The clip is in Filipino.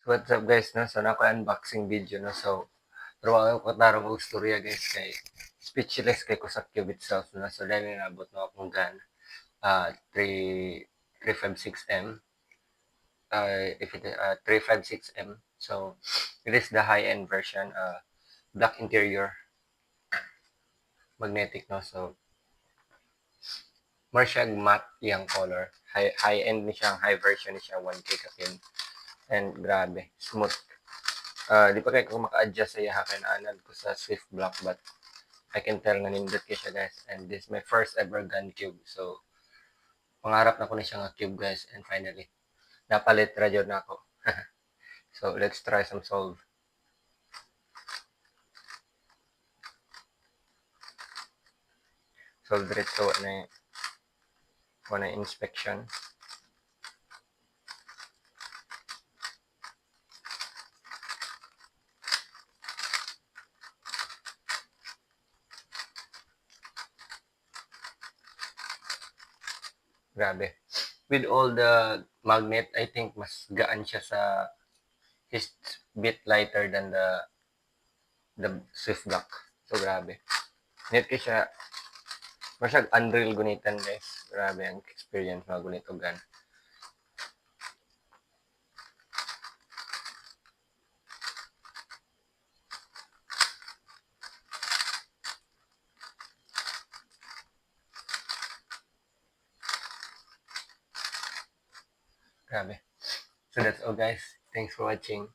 So what's up guys, no? So nako unboxing video, no? So pero ako tarong og storya guys kay speechless kay ko sa Cube itself, no? So dahil nabot na akong gun 3 356M, if it 356M. So it is the high-end version, black interior, magnetic, no? So more siya matte yang color, high-end ni siya, high version ni siya, 1K kapin, and grabe smooth. Di pa kay ko maka-adjust sa iya kananan ko sa Swift Block, but I can tell nga nindot kay siya guys, and this is my first ever gun cube. So pangarap na ko ni siya nga cube guys, and finally napalit ra jud na ako. So let's try some solve. Solve diretso na inspection. Grabe. With all the magnet, I think mas gaan siya sa, is bit lighter than the Swift Block. So grabe. Net kay siya, masyag Unreal gunitan guys. Grabe ang experience mga gunito gun. Grabe. So that's all guys. Thanks for watching.